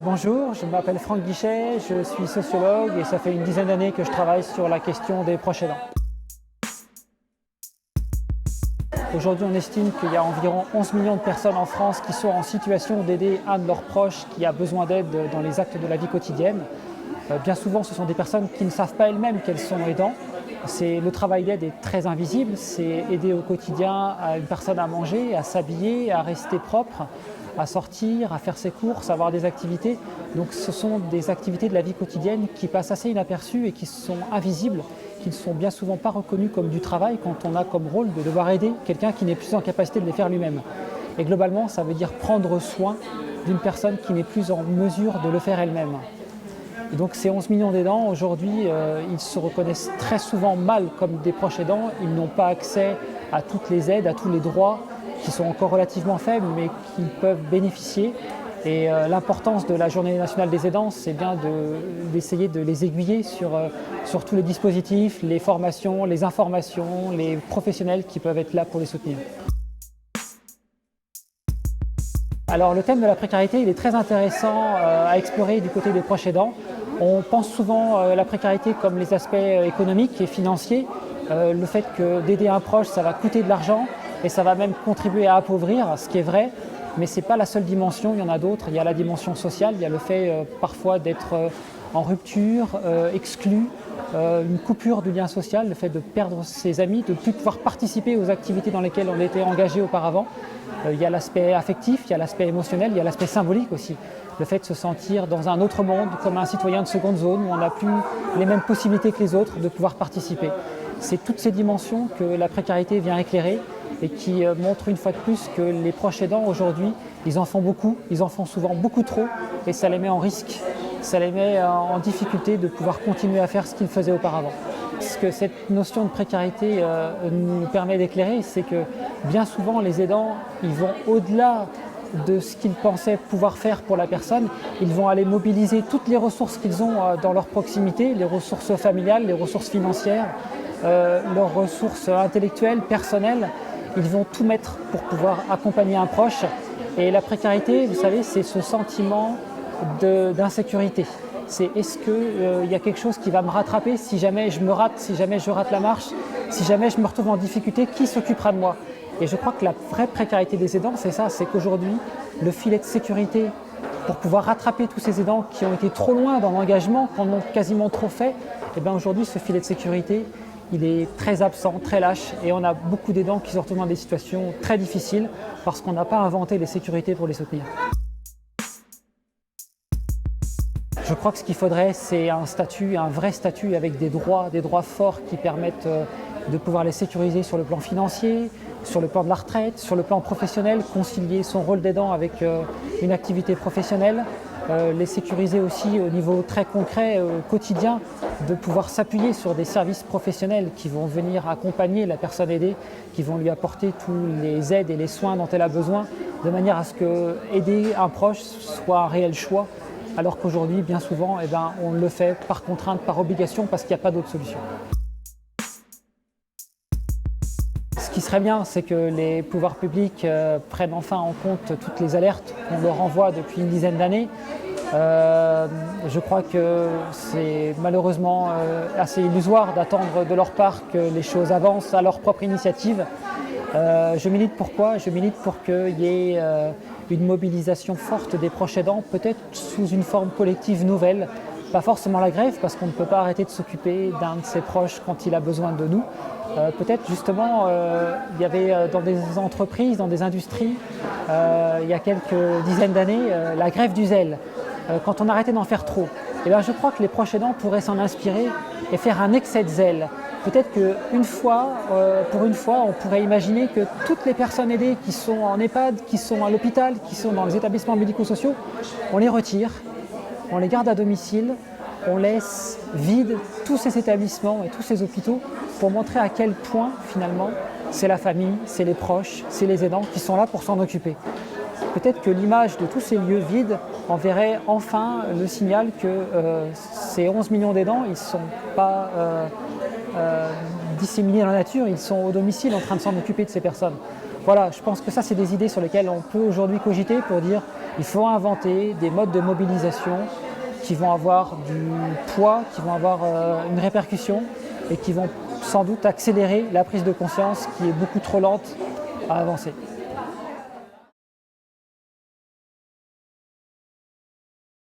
Bonjour, je m'appelle Franck Guichet, je suis sociologue et ça fait une dizaine d'années que je travaille sur la question des proches aidants. Aujourd'hui, on estime qu'il y a environ 11 millions de personnes en France qui sont en situation d'aider un de leurs proches qui a besoin d'aide dans les actes de la vie quotidienne. Bien souvent, ce sont des personnes qui ne savent pas elles-mêmes qu'elles sont aidants. Le travail d'aide est très invisible, c'est aider au quotidien à une personne à manger, à s'habiller, à rester propre, à sortir, à faire ses courses, à avoir des activités. Donc ce sont des activités de la vie quotidienne qui passent assez inaperçues et qui sont invisibles, qui ne sont bien souvent pas reconnues comme du travail quand on a comme rôle de devoir aider quelqu'un qui n'est plus en capacité de les faire lui-même. Et globalement, ça veut dire prendre soin d'une personne qui n'est plus en mesure de le faire elle-même. Et donc ces 11 millions d'aidants, aujourd'hui, ils se reconnaissent très souvent mal comme des proches aidants. Ils n'ont pas accès à toutes les aides, à tous les droits qui sont encore relativement faibles, mais qu'ils peuvent bénéficier. Et l'importance de la Journée nationale des aidants, c'est bien d'essayer de les aiguiller sur tous les dispositifs, les formations, les informations, les professionnels qui peuvent être là pour les soutenir. Alors le thème de la précarité, il est très intéressant à explorer du côté des proches aidants. On pense souvent la précarité comme les aspects économiques et financiers, le fait que d'aider un proche, ça va coûter de l'argent et ça va même contribuer à appauvrir, ce qui est vrai, mais ce n'est pas la seule dimension, il y en a d'autres. Il y a la dimension sociale, il y a le fait parfois d'être en rupture, exclu, une coupure du lien social, le fait de perdre ses amis, de ne plus pouvoir participer aux activités dans lesquelles on était engagé auparavant. Il y a l'aspect affectif, il y a l'aspect émotionnel, il y a l'aspect symbolique aussi. Le fait de se sentir dans un autre monde, comme un citoyen de seconde zone, où on n'a plus les mêmes possibilités que les autres de pouvoir participer. C'est toutes ces dimensions que la précarité vient éclairer et qui montrent une fois de plus que les proches aidants aujourd'hui, ils en font beaucoup, ils en font souvent beaucoup trop et ça les met en risque, ça les met en difficulté de pouvoir continuer à faire ce qu'ils faisaient auparavant. Ce que cette notion de précarité nous permet d'éclairer, c'est que bien souvent les aidants, ils vont au-delà de ce qu'ils pensaient pouvoir faire pour la personne, ils vont aller mobiliser toutes les ressources qu'ils ont dans leur proximité, les ressources familiales, les ressources financières, leurs ressources intellectuelles, personnelles. Ils vont tout mettre pour pouvoir accompagner un proche. Et la précarité, vous savez, c'est ce sentiment d'insécurité. C'est est-ce qu'il y a quelque chose qui va me rattraper si jamais je me rate, si jamais je rate la marche, si jamais je me retrouve en difficulté, qui s'occupera de moi? Et je crois que la vraie précarité des aidants, c'est ça, c'est qu'aujourd'hui, le filet de sécurité pour pouvoir rattraper tous ces aidants qui ont été trop loin dans l'engagement, qui en ont quasiment trop fait, et bien aujourd'hui, ce filet de sécurité, il est très absent, très lâche, et on a beaucoup d'aidants qui se retrouvent dans des situations très difficiles parce qu'on n'a pas inventé les sécurités pour les soutenir. Je crois que ce qu'il faudrait, c'est un statut, un vrai statut avec des droits forts qui permettent de pouvoir les sécuriser sur le plan financier, sur le plan de la retraite, sur le plan professionnel, concilier son rôle d'aidant avec une activité professionnelle, les sécuriser aussi au niveau très concret, quotidien, de pouvoir s'appuyer sur des services professionnels qui vont venir accompagner la personne aidée, qui vont lui apporter tous les aides et les soins dont elle a besoin, de manière à ce que aider un proche soit un réel choix, alors qu'aujourd'hui, bien souvent, on le fait par contrainte, par obligation, parce qu'il n'y a pas d'autre solution. Ce qui serait bien, c'est que les pouvoirs publics prennent enfin en compte toutes les alertes qu'on leur envoie depuis une dizaine d'années. Je crois que c'est malheureusement assez illusoire d'attendre de leur part que les choses avancent à leur propre initiative. Je milite pourquoi? Je milite pour qu'il y ait une mobilisation forte des proches aidants, peut-être sous une forme collective nouvelle. Pas forcément la grève, parce qu'on ne peut pas arrêter de s'occuper d'un de ses proches quand il a besoin de nous. Peut-être justement, il y avait dans des entreprises, dans des industries, il y a quelques dizaines d'années, la grève du zèle, quand on arrêtait d'en faire trop. Et bien, je crois que les proches aidants pourraient s'en inspirer et faire un excès de zèle. Peut-être qu'une fois, pour une fois, on pourrait imaginer que toutes les personnes aidées qui sont en EHPAD, qui sont à l'hôpital, qui sont dans les établissements médico-sociaux, on les retire, on les garde à domicile, on laisse vide tous ces établissements et tous ces hôpitaux pour montrer à quel point, finalement, c'est la famille, c'est les proches, c'est les aidants qui sont là pour s'en occuper. Peut-être que l'image de tous ces lieux vides enverrait enfin le signal que ces 11 millions d'aidants, ils ne sont pas disséminés dans la nature, ils sont au domicile en train de s'en occuper de ces personnes. Voilà, je pense que ça, c'est des idées sur lesquelles on peut aujourd'hui cogiter pour dire Il faut inventer des modes de mobilisation qui vont avoir du poids, qui vont avoir une répercussion et qui vont sans doute accélérer la prise de conscience qui est beaucoup trop lente à avancer.